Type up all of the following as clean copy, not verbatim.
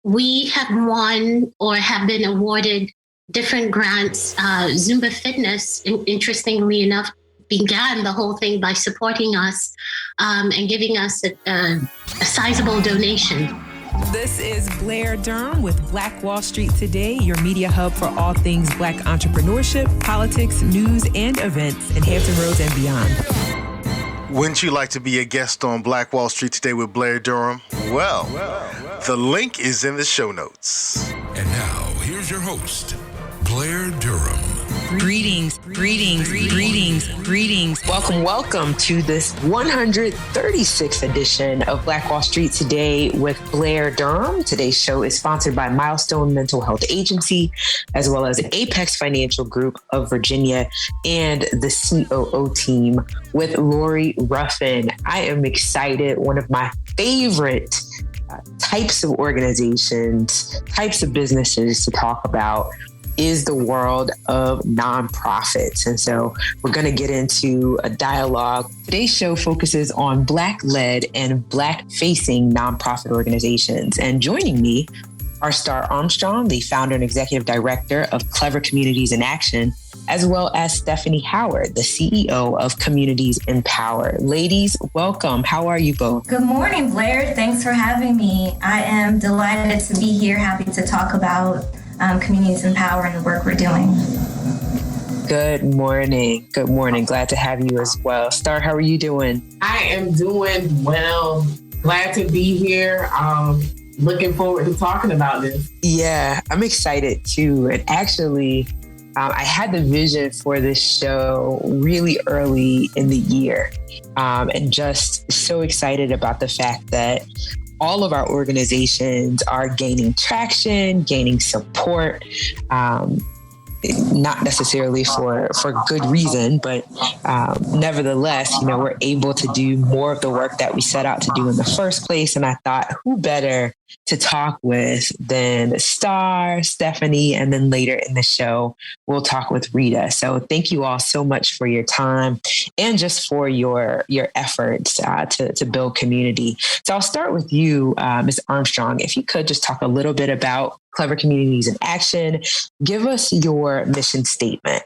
we have won or have been awarded different grants. Zumba Fitness, interestingly enough, began the whole thing by supporting us and giving us a sizable donation. This is Blair Durham with Black Wall Street Today, your media hub for all things Black entrepreneurship, politics, news, and events in Hampton Roads and beyond. Wouldn't you like to be a guest on Black Wall Street Today with Blair Durham? Well, the link is in the show notes. And now, here's your host, Blair Durham. Greetings. Welcome to this 136th edition of Black Wall Street Today with Blair Durham. Today's show is sponsored by Milestone Mental Health Agency, as well as Apex Financial Group of Virginia and the COO team with Lori Ruffin. I am excited. One of my favorite types of organizations, types of businesses to talk about is the world of nonprofits. And so we're going to get into a dialogue. Today's show focuses on Black-led and Black-facing nonprofit organizations. And joining me are Starr Armstrong, the founder and executive director of Clever Communities in Action, as well as Stephenie Howard, the CEO of Communities in Power. Ladies, welcome. How are you both? Good morning, Blair. Thanks for having me. I am delighted to be here, happy to talk about Communities in Power and the work we're doing. Good morning. Glad to have you as well. Starr, how are you doing? I am doing well. Glad to be here. Looking forward to talking about this. Yeah, I'm excited too. And actually, I had the vision for this show really early in the year, and just so excited about the fact that all of our organizations are gaining traction, gaining support, not necessarily for good reason, but nevertheless, we're able to do more of the work that we set out to do in the first place. And I thought, who better to talk with than Starr, Stephenie, and then later in the show, we'll talk with Rita. So thank you all so much for your time and just for your efforts to build community. So I'll start with you, Ms. Armstrong. If you could just talk a little bit about Clever Communities in Action. Give us your mission statement.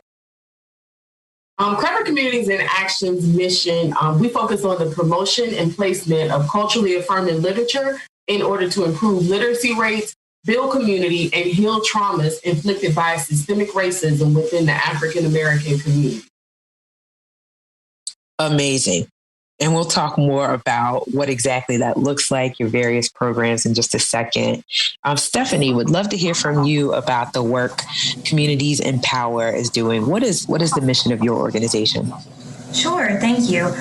Clever Communities in Action's mission, we focus on the promotion and placement of culturally affirming literature in order to improve literacy rates, build community, and heal traumas inflicted by systemic racism within the African American community. Amazing. And we'll talk more about what exactly that looks like, your various programs in just a second. Stephenie, would love to hear from you about the work Communities in Power is doing. What is the mission of your organization? Sure, thank you.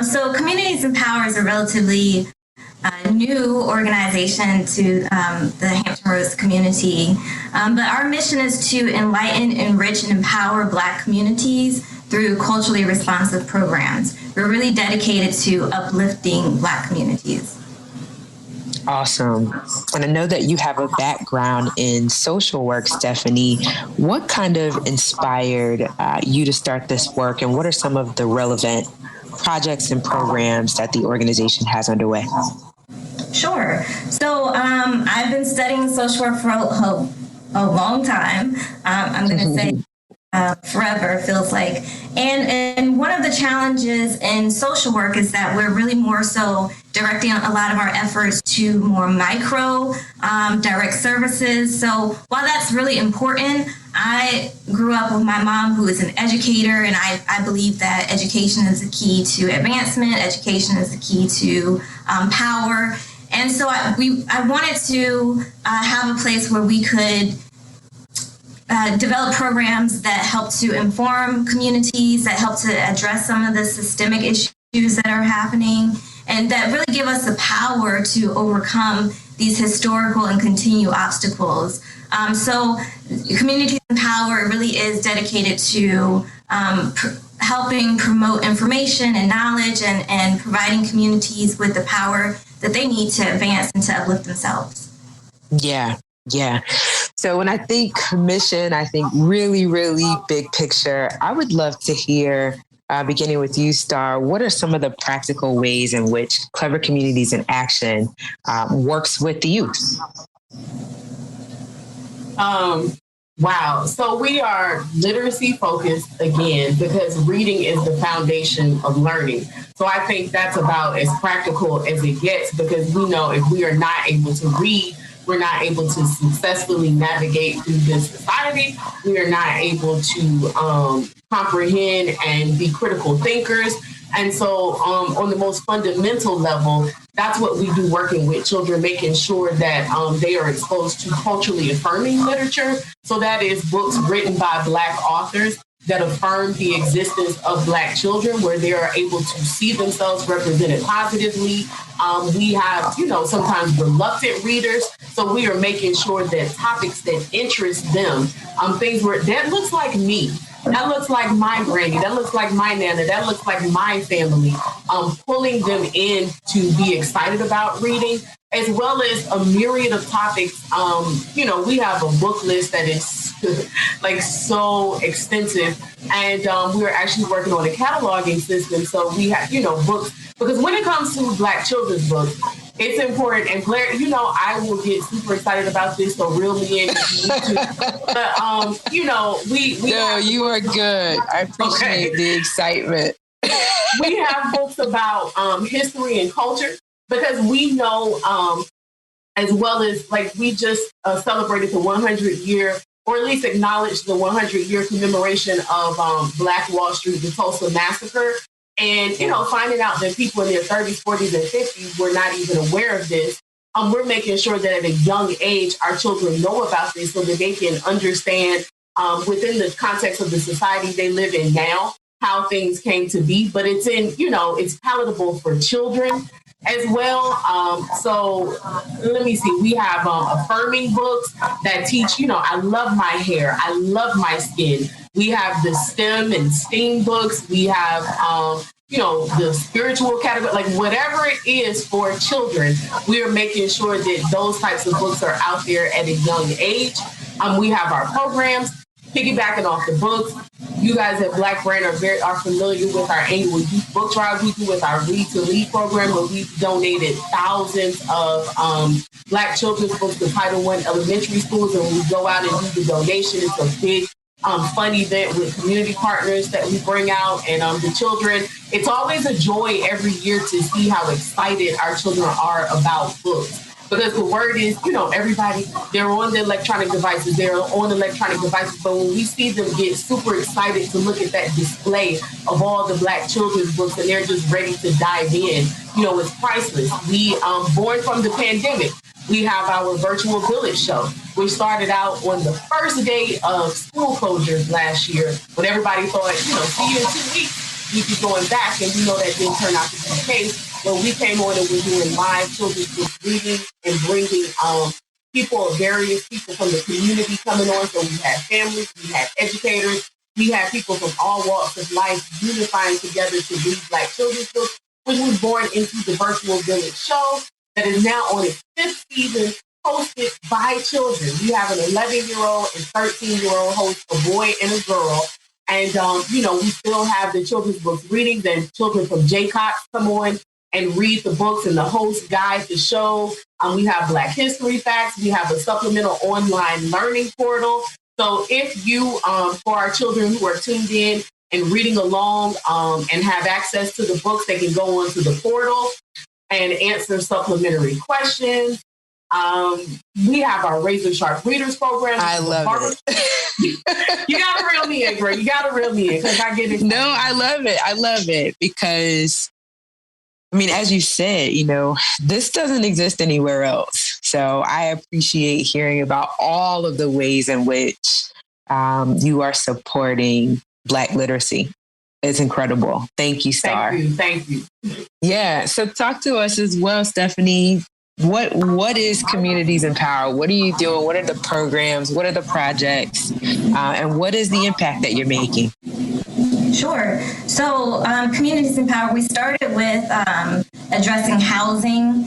So Communities in Power is a relatively new organization to the Hampton Roads community. But our mission is to enlighten, enrich, and empower Black communities through culturally responsive programs. We're really dedicated to uplifting Black communities. Awesome. And I know that you have a background in social work, Stephenie. What kind of inspired you to start this work, and what are some of the relevant projects and programs that the organization has underway? Sure. So I've been studying social work for a long time. I'm going to say forever, feels like. And one of the challenges in social work is that we're really more so directing a lot of our efforts to more micro direct services. So while that's really important, I grew up with my mom, who is an educator, and I believe that education is the key to advancement. Education is the key to power. And so I wanted to have a place where we could develop programs that help to inform communities, that help to address some of the systemic issues that are happening, and that really give us the power to overcome these historical and continued obstacles. So Communities in Power really is dedicated to helping promote information and knowledge and providing communities with the power that they need to advance and to uplift themselves. Yeah. So when I think mission, I think really, really big picture. I would love to hear, beginning with you, Starr, what are some of the practical ways in which Clever Communities in Action works with the youth? Wow. So we are literacy focused again because reading is the foundation of learning. So I think that's about as practical as it gets because we know if we are not able to read, we're not able to successfully navigate through this society. We are not able to comprehend and be critical thinkers. And so on the most fundamental level, that's what we do working with children, making sure that they are exposed to culturally affirming literature. So that is books written by Black authors that affirm the existence of Black children, where they are able to see themselves represented positively. We have, sometimes reluctant readers. So we are making sure that topics that interest them, things where that looks like me. That looks like my granny. That looks like my nana. That looks like my family. Pulling them in to be excited about reading, as well as a myriad of topics. We have a book list that is like so extensive, and we're actually working on a cataloging system. So we have, books, because when it comes to Black children's books, it's important. And Blair, I will get super excited about this, so reel me in if you need to. But, we No, you are good. I appreciate the excitement. We have books about history and culture because we know, as well as like we just celebrated the 100-year, or at least acknowledged the 100-year commemoration of Black Wall Street, the Tulsa Massacre. And, finding out that people in their 30s, 40s, and 50s were not even aware of this, we're making sure that at a young age, our children know about this so that they can understand within the context of the society they live in now, how things came to be. But it's it's palatable for children as well. So let me see. We have affirming books that teach, I love my hair. I love my skin. We have the STEM and STEAM books. We have, the spiritual category, like whatever it is for children, we are making sure that those types of books are out there at a young age. We have our programs, piggybacking off the books. You guys at Black Brand are familiar with our annual youth book drive we do with our Read to Lead program, where we've donated thousands of Black children's books to Title I elementary schools, and we go out and do the donation. It's a big fun event with community partners that we bring out and the children. It's always a joy every year to see how excited our children are about books. Because the word is, everybody, they're on the electronic devices, but when we see them get super excited to look at that display of all the Black children's books and they're just ready to dive in, it's priceless. We, born from the pandemic, we have our virtual village show. We started out on the first day of school closures last year when everybody thought, see you in 2 weeks, we'd be going back, and we know that didn't turn out to be the case. When we came on and we're doing live children's book reading and bringing various people from the community coming on. So we had families, we had educators, we had people from all walks of life unifying together to read Black children's books, which was born into the virtual village show that is now on its 5th season, hosted by children. We have an 11-year-old and 13-year-old host, a boy and a girl. And, we still have the children's books readings, and children from JCOX come on and read the books, and the host guides the show. We have Black History Facts. We have a supplemental online learning portal. So if you, for our children who are tuned in and reading along and have access to the books, they can go onto the portal and answer supplementary questions. We have our Razor Sharp Readers program. I love it. You got to reel me in, Greg. You got to reel me in because I get it. No, I love it. I love it because, as you said, this doesn't exist anywhere else. So I appreciate hearing about all of the ways in which you are supporting Black literacy. It's incredible. Thank you, Starr. Thank you. Yeah. So talk to us as well, Stephenie. What is Communities in Power? What are you doing? What are the programs? What are the projects? And what is the impact that you're making? Sure. So Communities in Power, we started with addressing housing.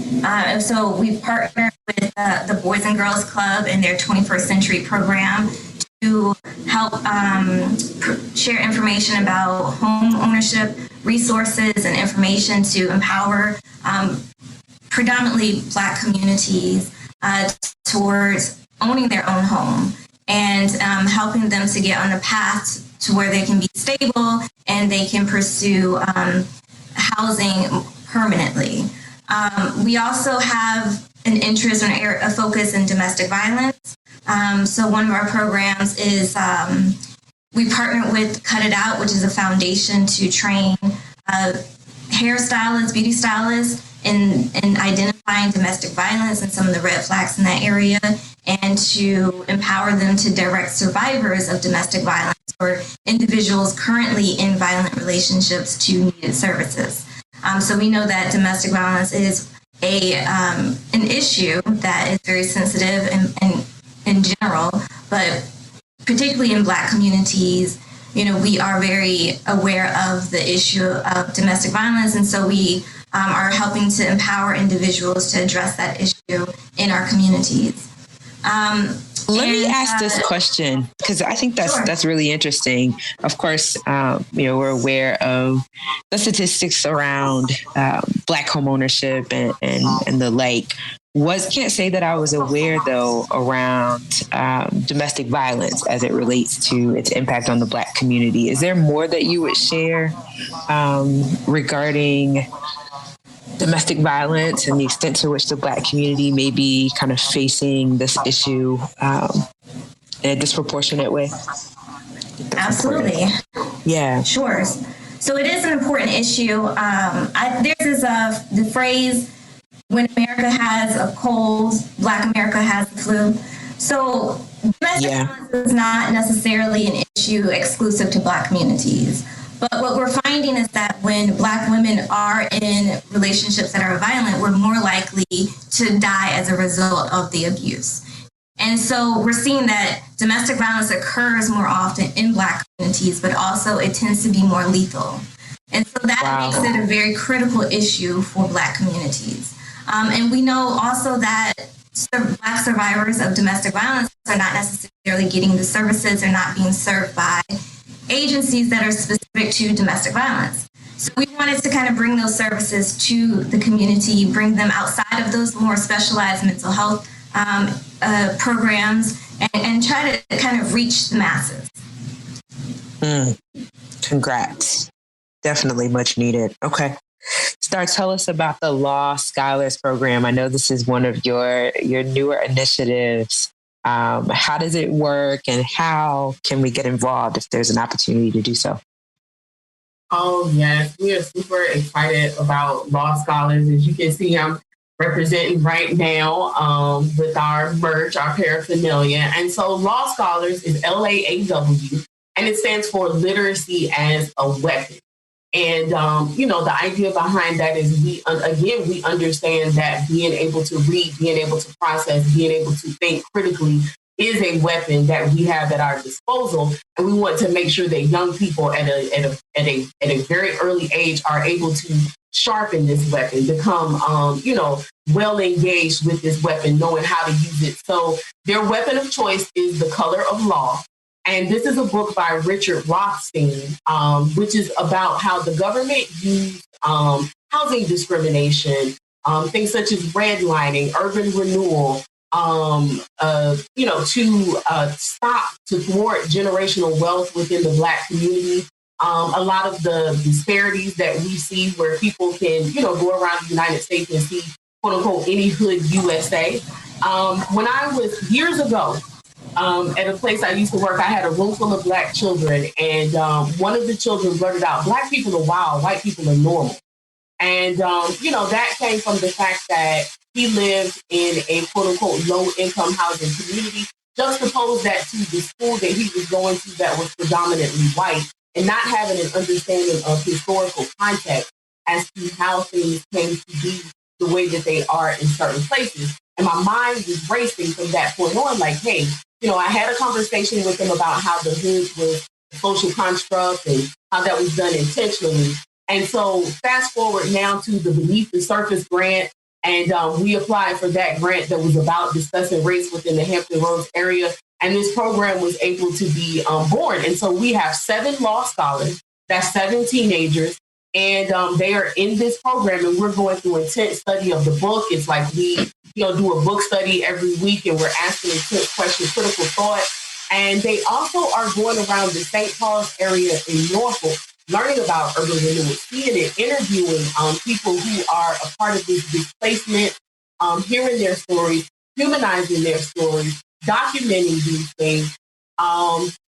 So we partnered with the Boys and Girls Club and their 21st Century program to help share information about home ownership, resources, and information to empower predominantly Black communities towards owning their own home and helping them to get on the path to where they can be stable and they can pursue housing permanently. We also have an interest and a focus in domestic violence. So one of our programs is we partner with Cut It Out, which is a foundation to train hairstylists, beauty stylists in identifying domestic violence and some of the red flags in that area, and to empower them to direct survivors of domestic violence or individuals currently in violent relationships to needed services. So we know that domestic violence is an issue that is very sensitive and in general, but particularly in Black communities, we are very aware of the issue of domestic violence, and so we are helping to empower individuals to address that issue in our communities. Let me ask this question, because I think that's really interesting. Of course, we're aware of the statistics around Black home ownership and the like. Can't say that I was aware, though, around domestic violence as it relates to its impact on the Black community. Is there more that you would share regarding domestic violence and the extent to which the Black community may be kind of facing this issue in a disproportionate way? Absolutely. Yeah. Sure. So it is an important issue. There's the phrase, when America has a cold, Black America has the flu. So domestic violence is not necessarily an issue exclusive to Black communities. But what we're finding is that when Black women are in relationships that are violent, we're more likely to die as a result of the abuse. And so we're seeing that domestic violence occurs more often in Black communities, but also it tends to be more lethal. And so that makes it a very critical issue for Black communities. And we know also that Black survivors of domestic violence are not necessarily getting the services, they're not being served by agencies that are specific to domestic violence. So we wanted to kind of bring those services to the community, bring them outside of those more specialized mental health programs, and try to kind of reach the masses. Congrats. Definitely much needed. Okay. Starr, tell us about the Law Scholars Program. I know this is one of your newer initiatives. How does it work, and how can we get involved if there's an opportunity to do so? Oh, yes. We are super excited about Law Scholars. As you can see, I'm representing right now with our merch, our paraphernalia. And so Law Scholars is LAAW, and it stands for Literacy as a Weapon. And, the idea behind that is we understand that being able to read, being able to process, being able to think critically is a weapon that we have at our disposal. And we want to make sure that young people at a very early age are able to sharpen this weapon, become, well engaged with this weapon, knowing how to use it. So their weapon of choice is The Color of Law. And this is a book by Richard Rothstein, which is about how the government used housing discrimination, things such as redlining, urban renewal, to thwart generational wealth within the Black community. A lot of the disparities that we see where people can, go around the United States and see, quote unquote, any hood USA. When I was years ago, at a place I used to work, I had a room full of Black children, and one of the children blurted out, "Black people are wild, white people are normal." And, that came from the fact that he lived in a quote-unquote low-income housing community, juxtaposed that to the school that he was going to that was predominantly white, and not having an understanding of historical context as to how things came to be the way that they are in certain places. And my mind was racing from that point on, like, hey, I had a conversation with them about how the hood was a social construct and how that was done intentionally. And so fast forward now to the Beneath the Surface grant, and we applied for that grant that was about discussing race within the Hampton Roads area. And this program was able to be born. And so we have 7 law scholars, that's 7 teenagers And they are in this program, and we're going through intense study of the book. It's like we, do a book study every week, and we're asking intense questions, critical thought. And they also are going around the St. Paul's area in Norfolk, learning about urban renewal, seeing it, interviewing people who are a part of this displacement, hearing their stories, humanizing their stories, documenting these things.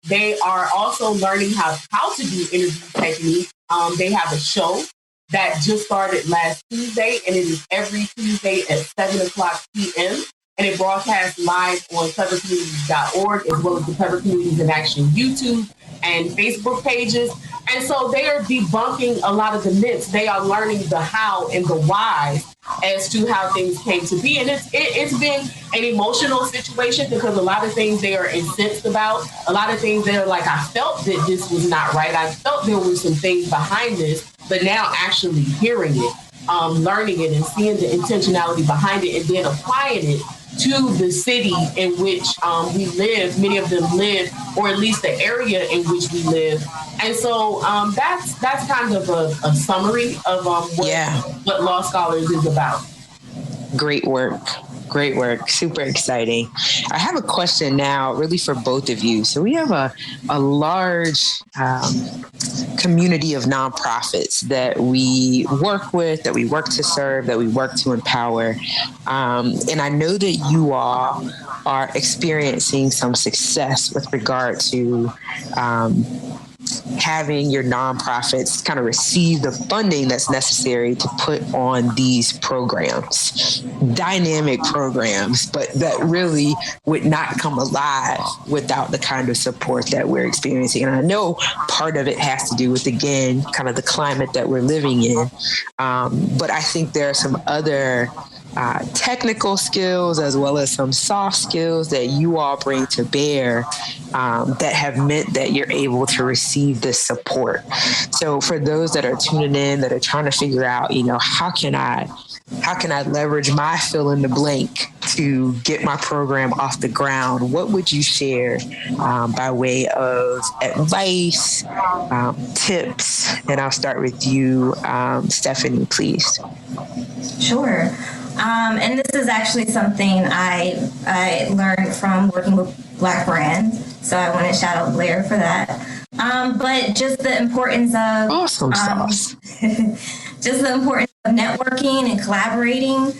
They are also learning how to do interview techniques. They have a show that just started last Tuesday, and it is every Tuesday at 7:00 p.m. And it broadcasts live on clevercommunities.org, as well as the Clever Communities in Action YouTube and Facebook pages. And so they are debunking a lot of the myths. They are learning the how and the why as to how things came to be. And it's been an emotional situation, because a lot of things they are incensed about, a lot of things they're like, I felt that this was not right. I felt there were some things behind this, but now actually hearing it, learning it and seeing the intentionality behind it, and then applying it to the city in which we live, many of them live, or at least the area in which we live. And so that's kind of a summary of what Law Scholars is about. Great work. Great work. Super exciting. I have a question now, really for both of you. So we have a large community of nonprofits that we work with, that we work to serve, that we work to empower. And I know that you all are experiencing some success with regard to having your nonprofits kind of receive the funding that's necessary to put on these programs, dynamic programs, but that really would not come alive without the kind of support that we're experiencing. And I know part of it has to do with, again, kind of the climate that we're living in. But I think there are some other technical skills, as well as some soft skills that you all bring to bear that have meant that you're able to receive this support. So for those that are tuning in, that are trying to figure out, how can I leverage my fill in the blank to get my program off the ground? What would you share by way of advice, tips? And I'll start with you, Stephenie, please. Sure. And this is actually something I learned from working with Black brands. So I want to shout out Blair for that. But just the importance of awesome sauce. Just the importance of networking and collaborating.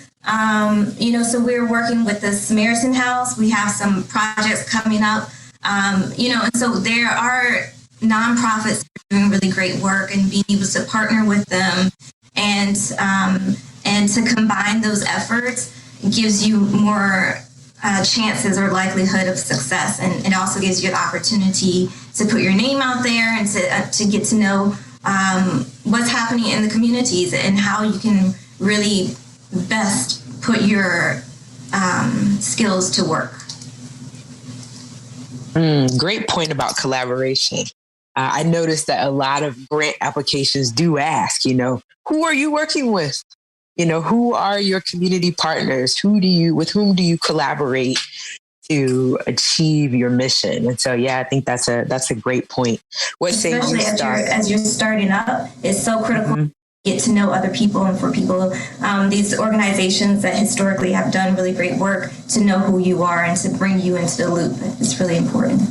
So we're working with the Samaritan House. We have some projects coming up. And so there are nonprofits doing really great work, and being able to partner with them and to combine those efforts gives you more chances or likelihood of success. And it also gives you an opportunity to put your name out there and to get to know what's happening in the communities and how you can really best put your skills to work. Great point about collaboration. I noticed that a lot of grant applications do ask, who are you working with? Who are your community partners? With whom do you collaborate to achieve your mission? And so, I think that's a great point. What say you, Starr? As you're starting up, it's so critical to get to know other people, and for people, these organizations that historically have done really great work, to know who you are and to bring you into the loop. It's really important.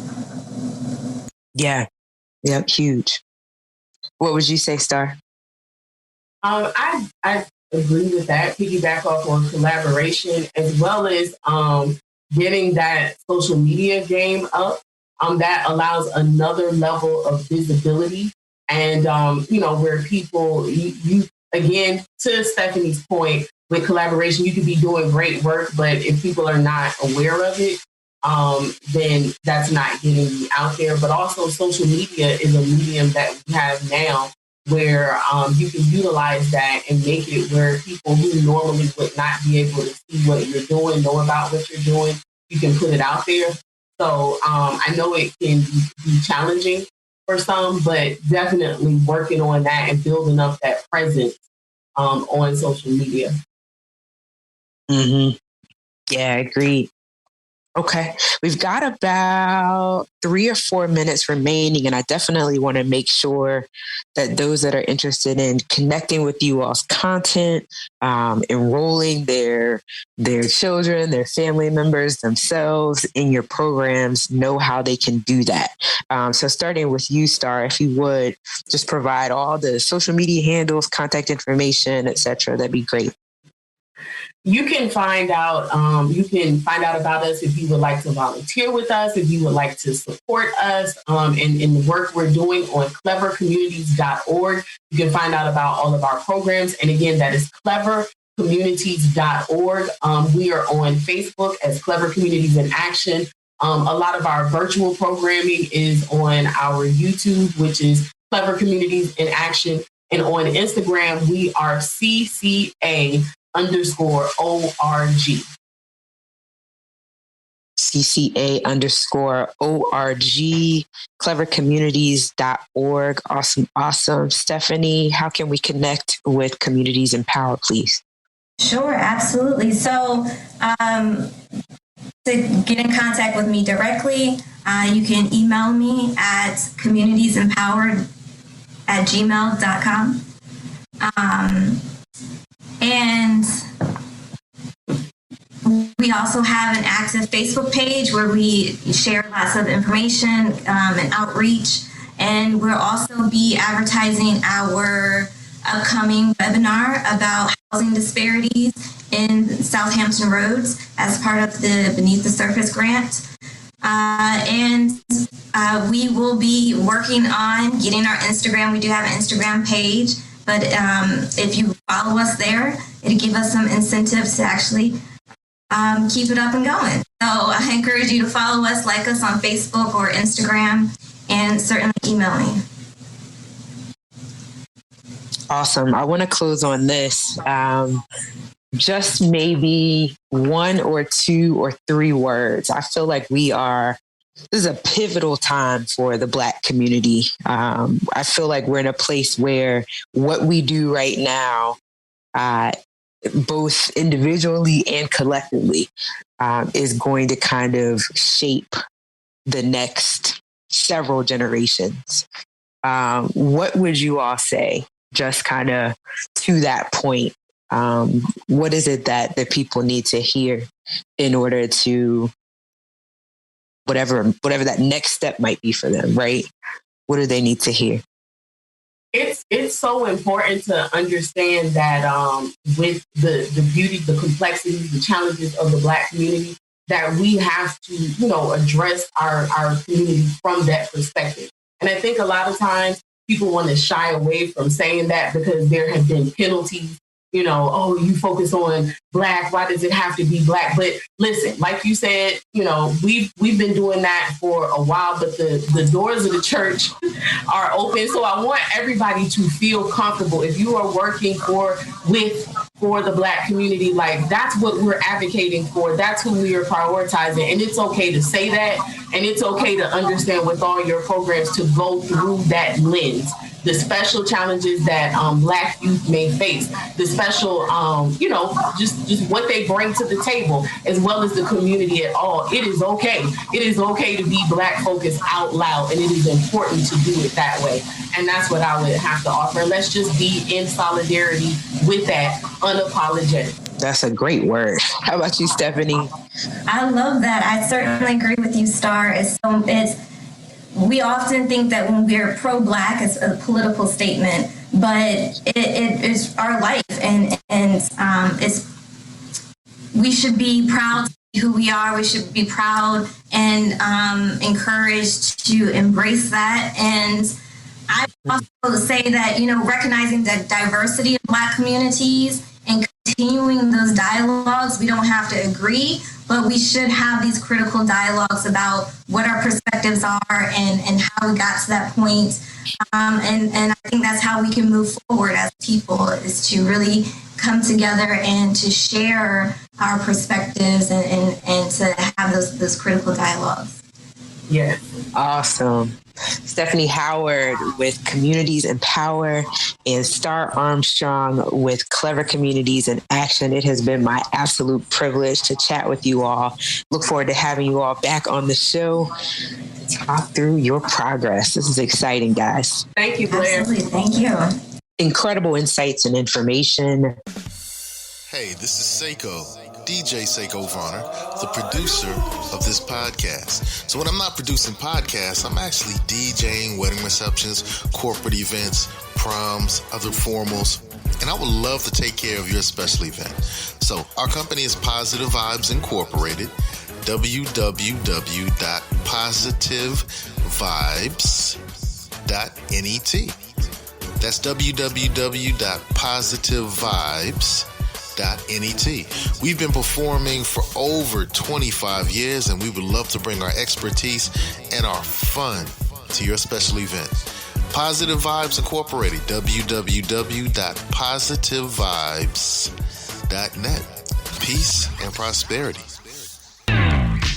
Yeah, huge. What would you say, Starr? I agree with that. Piggyback off on collaboration, as well as getting that social media game up. That allows another level of visibility, and where people, you again, to Stephenie's point, with collaboration, you could be doing great work, but if people are not aware of it, then that's not getting you out there. But also, social media is a medium that we have now, where you can utilize that and make it where people who normally would not be able to see what you're doing, know about what you're doing, you can put it out there. So I know it can be challenging for some, but definitely working on that and building up that presence on social media. Mm-hmm. Yeah, agreed. Okay. We've got about 3 or 4 minutes remaining, and I definitely want to make sure that those that are interested in connecting with you all's content, enrolling their children, their family members, themselves in your programs, know how they can do that. So starting with you, Starr, if you would just provide all the social media handles, contact information, etc., that'd be great. You can find out about us if you would like to volunteer with us, if you would like to support us in the work we're doing on clevercommunities.org. You can find out about all of our programs. And again, that is clevercommunities.org. We are on Facebook as Clever Communities in Action. A lot of our virtual programming is on our YouTube, which is Clever Communities in Action. And on Instagram, we are CCA_ORG. CCA_ORG, clevercommunities.org. Awesome. Stephenie, how can we connect with Communities in Power, please? Sure, absolutely. So to get in contact with me directly, you can email me at communitiesempowered@gmail.com. And we also have an active Facebook page where we share lots of information and outreach. And we'll also be advertising our upcoming webinar about housing disparities in Southampton roads as part of the Beneath the Surface grant. And we will be working on getting our Instagram. We do have an Instagram page. But if you follow us there, it'll give us some incentives to actually keep it up and going. So I encourage you to follow us, like us on Facebook or Instagram, and certainly email me. Awesome. I want to close on this. Just maybe 1 or 2 or 3 words. I feel like this is a pivotal time for the Black community. I feel like we're in a place where what we do right now, both individually and collectively, is going to kind of shape the next several generations. What would you all say, just kind of to that point? What is it that the people need to hear in order to whatever that next step might be for them, right? What do they need to hear? It's so important to understand that with the beauty, the complexity, the challenges of the Black community, that we have to, address our community from that perspective. And I think a lot of times people want to shy away from saying that because there have been penalties. You focus on Black. Why does it have to be Black? But listen, like you said, we've been doing that for a while, but the doors of the church are open. So I want everybody to feel comfortable. If you are working for the Black community, like that's what we're advocating for. That's who we are prioritizing. And it's okay to say that. And it's okay to understand with all your programs to go through that lens. The special challenges that Black youth may face, the special, just what they bring to the table, as well as the community at all. It is okay. It is okay to be Black focused out loud, and it is important to do it that way. And that's what I would have to offer. Let's just be in solidarity with that, unapologetic. That's a great word. How about you, Stephenie? I love that. I certainly agree with you, Starr. We often think that when we're pro-Black, it's a political statement, but it is our life, and we should be proud to be who we are. We should be proud and encouraged to embrace that. And I also say that recognizing the diversity of Black communities and continuing those dialogues, we don't have to agree, but we should have these critical dialogues about what our perspectives are and how we got to that point. And I think that's how we can move forward as people, is to really come together and to share our perspectives and to have those critical dialogues. Yes. Awesome. Stephenie Howard with Communities in Power and Starr Armstrong with Clever Communities in Action. It has been my absolute privilege to chat with you all. Look forward to having you all back on the show to talk through your progress. This is exciting, guys. Thank you, Blair. Absolutely. Thank you. Incredible insights and information. Hey, this is Seiko, DJ Seiko Varner, the producer of this podcast. So when I'm not producing podcasts, I'm actually DJing wedding receptions, corporate events, proms, other formals, and I would love to take care of your special event. So our company is Positive Vibes Incorporated, www.positivevibes.net. That's www.positivevibes.net. We've been performing for over 25 years, and we would love to bring our expertise and our fun to your special event. Positive Vibes Incorporated, www.positivevibes.net. Peace and prosperity.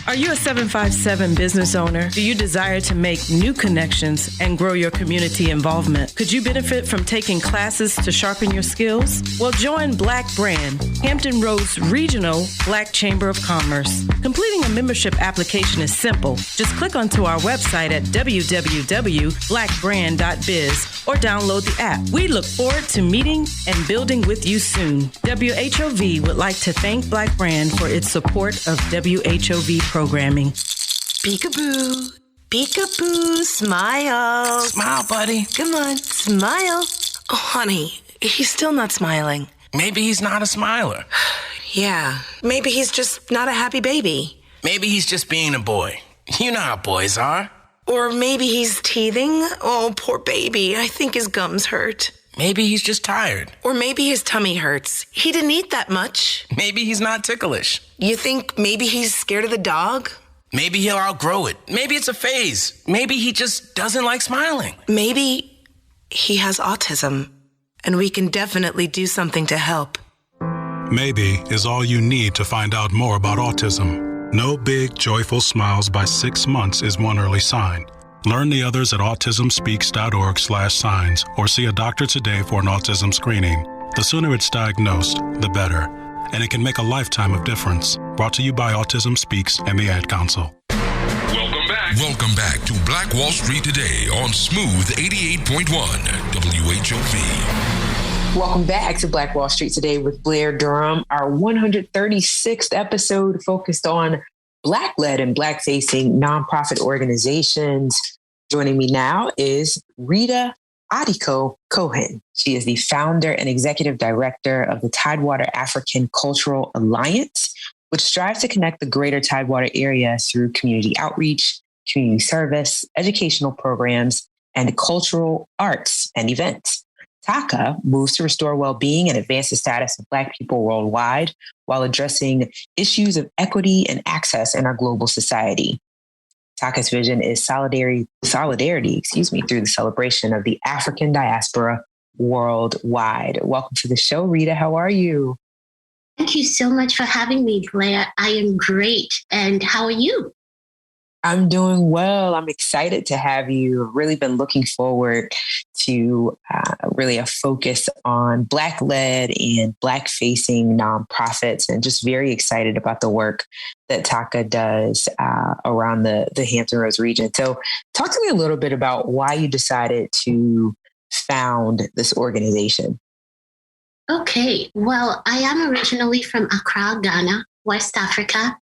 Are you a 757 business owner? Do you desire to make new connections and grow your community involvement? Could you benefit from taking classes to sharpen your skills? Well, join Black Brand, Hampton Roads Regional Black Chamber of Commerce. Completing a membership application is simple. Just click onto our website at www.blackbrand.biz or download the app. We look forward to meeting and building with you soon. WHOV would like to thank Black Brand for its support of WHOV programming. Peekaboo, peekaboo, smile. Smile, buddy. Come on, smile. Oh, honey, he's still not smiling. Maybe he's not a smiler. Yeah, maybe he's just not a happy baby. Maybe he's just being a boy. You know how boys are. Or maybe he's teething. Oh, poor baby. I think his gums hurt. Maybe he's just tired. Or maybe his tummy hurts. He didn't eat that much. Maybe he's not ticklish. You think maybe he's scared of the dog? Maybe he'll outgrow it. Maybe it's a phase. Maybe he just doesn't like smiling. Maybe he has autism, and we can definitely do something to help. Maybe is all you need to find out more about autism. No big, joyful smiles by 6 months is one early sign. Learn the others at autismspeaks.org/signs or see a doctor today for an autism screening. The sooner it's diagnosed, the better. And it can make a lifetime of difference. Brought to you by Autism Speaks and the Ad Council. Welcome back to Black Wall Street Today on Smooth 88.1 WHOV. Welcome back to Black Wall Street Today with Blair Durham, our 136th episode focused on Black-led and Black-facing nonprofit organizations. Joining me now is Rita Addico Cohen. She is the founder and executive director of the Tidewater African Cultural Alliance, which strives to connect the greater Tidewater area through community outreach, community service, educational programs, and cultural arts and events. TACA moves to restore well-being and advance the status of Black people worldwide while addressing issues of equity and access in our global society. TACA's vision is solidarity, through the celebration of the African diaspora worldwide. Welcome to the show, Rita. How are you? Thank you so much for having me, Blair. I am great. And how are you? I'm doing well. I'm excited to have you. Really been looking forward to really a focus on Black-led and Black-facing nonprofits, and just very excited about the work that TACA does around the Hampton Roads region. So talk to me a little bit about why you decided to found this organization. Okay. Well, I am originally from Accra, Ghana, West Africa.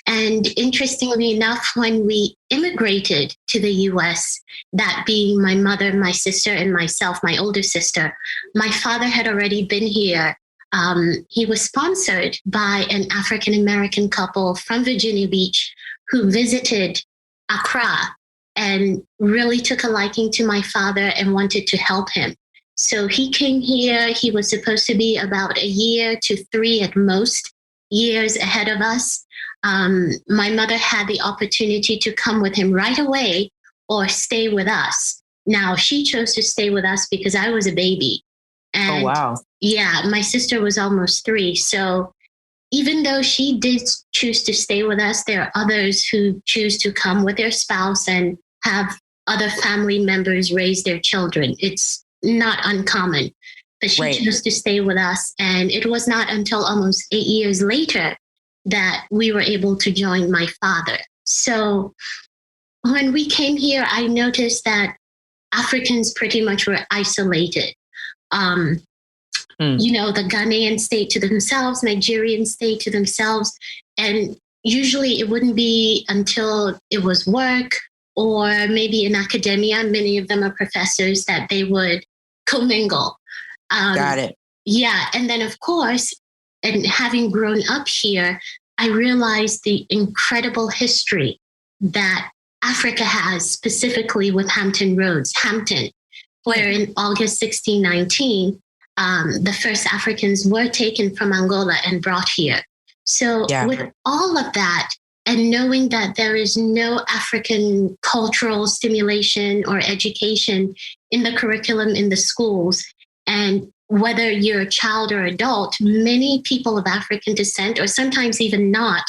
And interestingly enough, when we immigrated to the US, that being my mother, my sister, and myself, my older sister, my father had already been here. He was sponsored by an African-American couple from Virginia Beach who visited Accra and really took a liking to my father and wanted to help him. So he came here. He was supposed to be about a year to 3 at most years ahead of us. My mother had the opportunity to come with him right away or stay with us. Now, she chose to stay with us because I was a baby. And oh, wow. Yeah, my sister was almost 3. So even though she did choose to stay with us, there are others who choose to come with their spouse and have other family members raise their children. It's not uncommon, but she chose to stay with us. And it was not until almost 8 years later that we were able to join my father. So when we came here, I noticed that Africans pretty much were isolated. You know, the Ghanaians stayed to themselves, Nigerians stayed to themselves. And usually it wouldn't be until it was work or maybe in academia, many of them are professors, that they would commingle. Got it. Yeah. And then, of course, and having grown up here, I realized the incredible history that Africa has, specifically with Hampton Roads, Hampton, where in August 1619, the first Africans were taken from Angola and brought here. So with all of that, and knowing that there is no African cultural stimulation or education in the curriculum in the schools, and whether you're a child or adult, many people of African descent, or sometimes even not,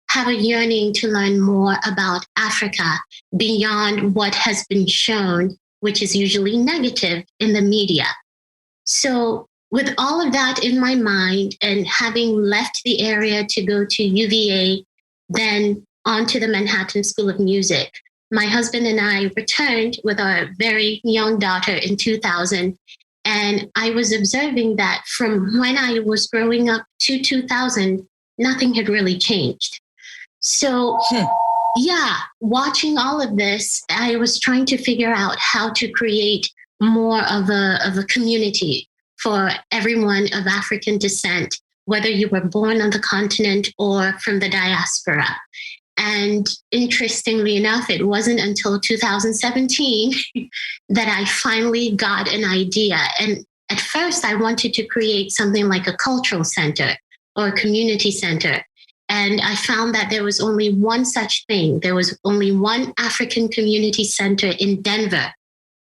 have a yearning to learn more about Africa beyond what has been shown, which is usually negative in the media. So with all of that in my mind, and having left the area to go to UVA, then on to the Manhattan School of Music, my husband and I returned with our very young daughter in 2000. And I was observing that from when I was growing up to 2000, nothing had really changed. So, watching all of this, I was trying to figure out how to create more of a community for everyone of African descent, whether you were born on the continent or from the diaspora. And interestingly enough, it wasn't until 2017 that I finally got an idea. And at first, I wanted to create something like a cultural center or a community center. And I found that there was only one such thing. There was only one African community center in Denver,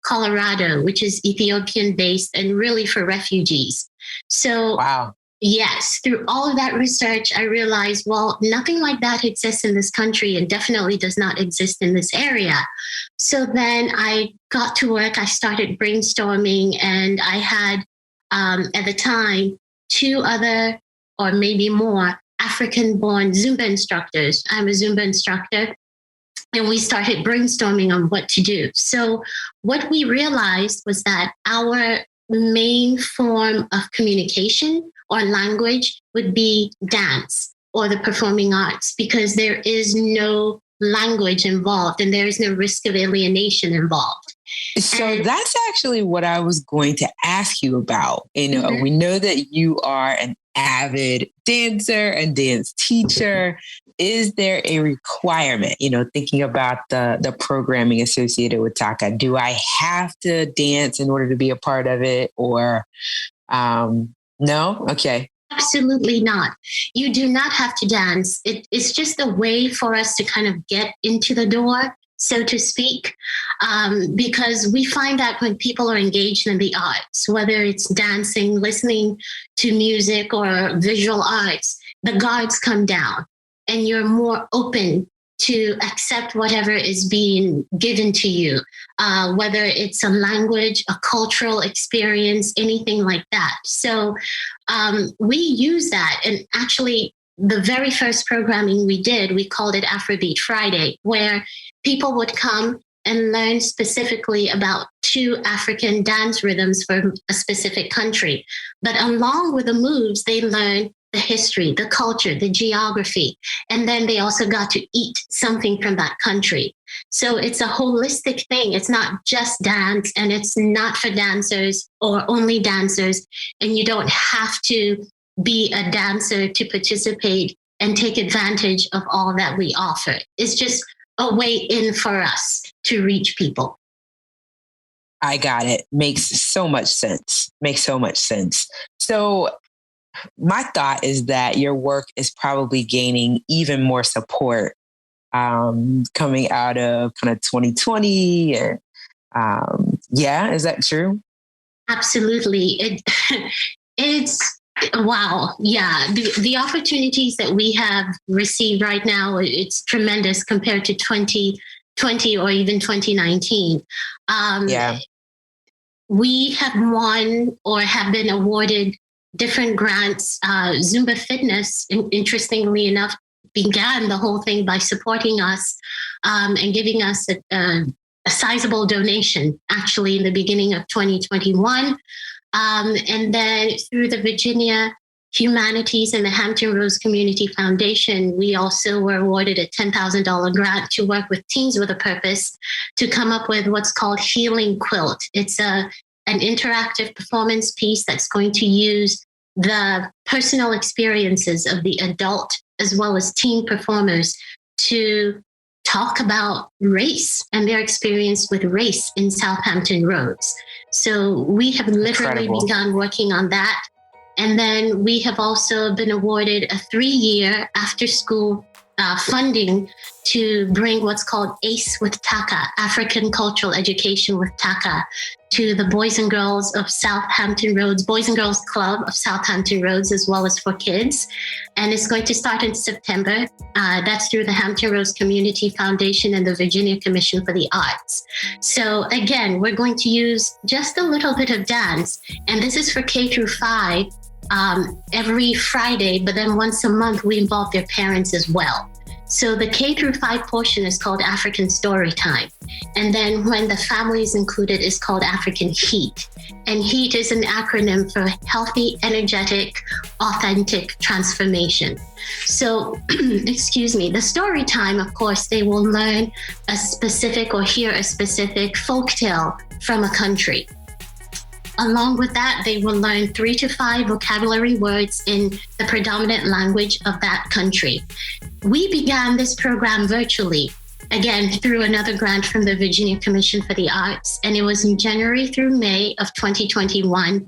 Colorado, which is Ethiopian based and really for refugees. So, yes, through all of that research, I realized, well, nothing like that exists in this country and definitely does not exist in this area. So then I got to work. I started brainstorming, and I had, at the time, 2 other or maybe more African-born Zumba instructors. I'm a Zumba instructor. And we started brainstorming on what to do. So what we realized was that our main form of communication or language would be dance or the performing arts, because there is no language involved and there is no risk of alienation involved. So that's actually what I was going to ask you about. You know, we know that you are an avid dancer and dance teacher. Is there a requirement, you know, thinking about the programming associated with TACA? Do I have to dance in order to be a part of it, or no? Okay. Absolutely not. You do not have to dance. It's just a way for us to kind of get into the door, so to speak, because we find that when people are engaged in the arts, whether it's dancing, listening to music, or visual arts, the guards come down and you're more open to accept whatever is being given to you, whether it's a language, a cultural experience, anything like that. So we use that. And actually, the very first programming we did, we called it Afrobeat Friday, where people would come and learn specifically about 2 African dance rhythms from a specific country. But along with the moves, they learn the history, the culture, the geography, and then they also got to eat something from that country. So it's a holistic thing. It's not just dance, and it's not for dancers or only dancers. And you don't have to be a dancer to participate and take advantage of all that we offer. It's just a way in for us to reach people. I got it. Makes so much sense. So my thought is that your work is probably gaining even more support coming out of kind of 2020. Is that true? Absolutely. It's Wow. Yeah. The opportunities that we have received right now, it's tremendous compared to 2020 or even 2019. We have won or have been awarded different grants. Zumba Fitness, interestingly enough, began the whole thing by supporting us and giving us a sizable donation, actually, in the beginning of 2021. And then through the Virginia Humanities and the Hampton Roads Community Foundation, we also were awarded a $10,000 grant to work with Teens with a Purpose to come up with what's called Healing Quilt. It's an interactive performance piece that's going to use the personal experiences of the adult as well as teen performers to talk about race and their experience with race in Southampton Roads. So we have literally begun working on that. And then we have also been awarded a 3-year after-school funding to bring what's called ACE with TACA, African Cultural Education with TACA, to the Boys and Girls of Southampton Roads, Boys and Girls Club of Southampton Roads, as well as for kids. And it's going to start in September. That's through the Hampton Roads Community Foundation and the Virginia Commission for the Arts. So again, we're going to use just a little bit of dance. And this is for K through 5 every Friday, but then once a month, we involve their parents as well. So the K through 5 portion is called African Story Time. And then when the family is included, is called African Heat. And HEAT is an acronym for Healthy, Energetic, Authentic Transformation. So, excuse me, the story time, of course, they will learn a specific or hear a specific folktale from a country. Along with that, they will learn 3 to 5 vocabulary words in the predominant language of that country. We began this program virtually, again, through another grant from the Virginia Commission for the Arts, and it was in January through May of 2021.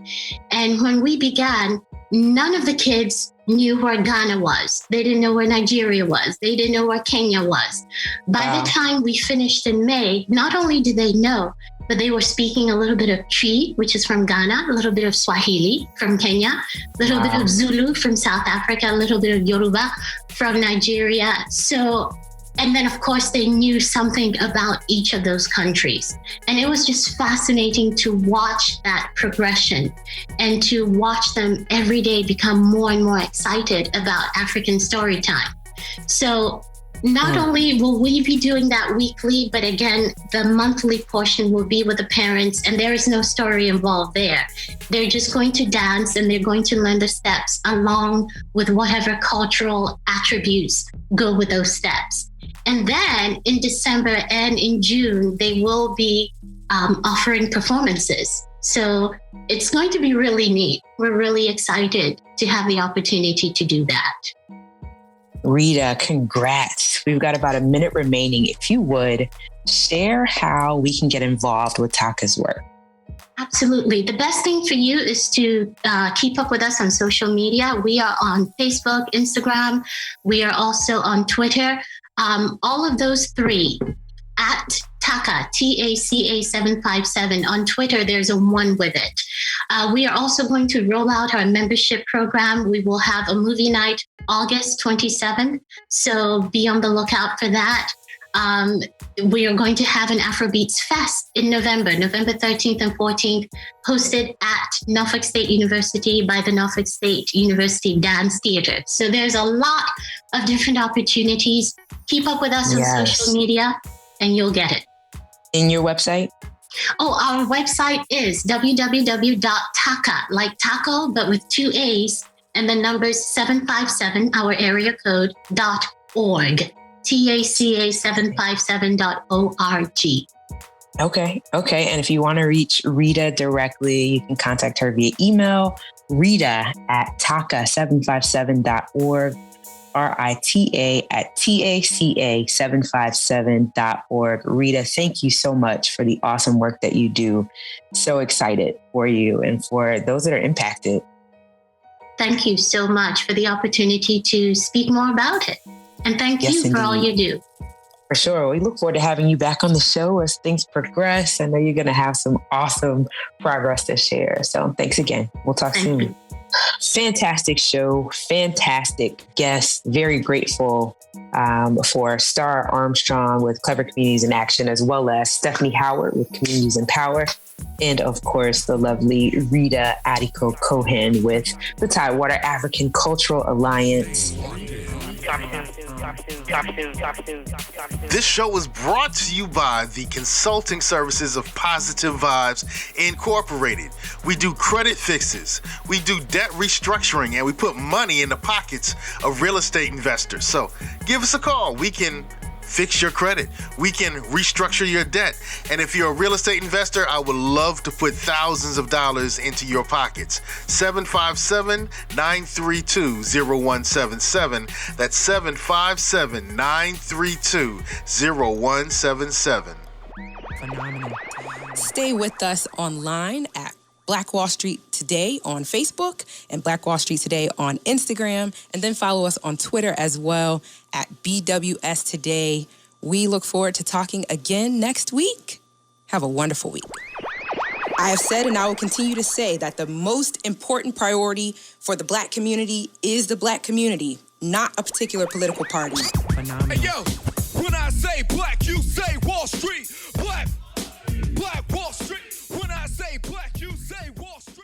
And when we began, none of the kids knew where Ghana was. They didn't know where Nigeria was. They didn't know where Kenya was. By the time we finished in May, not only did they know, but they were speaking a little bit of Twi, which is from Ghana, a little bit of Swahili from Kenya, a little bit of Zulu from South Africa, a little bit of Yoruba from Nigeria. So, and then of course they knew something about each of those countries. And it was just fascinating to watch that progression and to watch them every day become more and more excited about African story time. So not only will we be doing that weekly, but again, the monthly portion will be with the parents, and there is no story involved there. They're just going to dance and they're going to learn the steps along with whatever cultural attributes go with those steps. And then in December and in June, they will be offering performances. So it's going to be really neat. We're really excited to have the opportunity to do that. Rita, congrats. We've got about a minute remaining. If you would, share how we can get involved with TACA's work. Absolutely. The best thing for you is to keep up with us on social media. We are on Facebook, Instagram. We are also on Twitter. All of those 3 at TACA, TACA 757. On Twitter, there's a 1 with it. We are also going to roll out our membership program. We will have a movie night August 27th. So be on the lookout for that. We are going to have an Afrobeats Fest in November 13th and 14th, hosted at Norfolk State University by the Norfolk State University Dance Theater. So there's a lot of different opportunities. Keep up with us on social media and you'll get it. In your website? Oh, our website is www.TACA, like taco, but with 2 A's, and the numbers 757, our area code, .org. TACA757.org. Okay. And if you want to reach Rita directly, you can contact her via email, rita@taca757.org, RITA@TACA757.org. Rita, thank you so much for the awesome work that you do. So excited for you and for those that are impacted. Thank you so much for the opportunity to speak more about it. And thank you for all you do. For sure. We look forward to having you back on the show as things progress. I know you're going to have some awesome progress to share. So thanks again. We'll talk soon. Fantastic show, fantastic guest. Very grateful for Starr Armstrong with Clever Communities in Action, as well as Stephenie Howard with Communities in Power. And of course, the lovely Rita Addico Cohen with the Tidewater African Cultural Alliance. This show was brought to you by the consulting services of Positive Vibes Incorporated. We do credit fixes, we do debt restructuring, and we put money in the pockets of real estate investors. So give us a call. We can fix your credit. We can restructure your debt. And if you're a real estate investor, I would love to put thousands of dollars into your pockets. 757-932-0177. That's 757-932-0177. Phenomenal. Stay with us online at Black Wall Street Today on Facebook and Black Wall Street Today on Instagram, and then follow us on Twitter as well at BWS Today. We look forward to talking again next week. Have a wonderful week. I have said, and I will continue to say, that the most important priority for the Black community is the Black community, not a particular political party. Phenomenal. Hey, yo, when I say Black, you say Wall Street. Black Wall Street. When I say Black, you say Wall Street.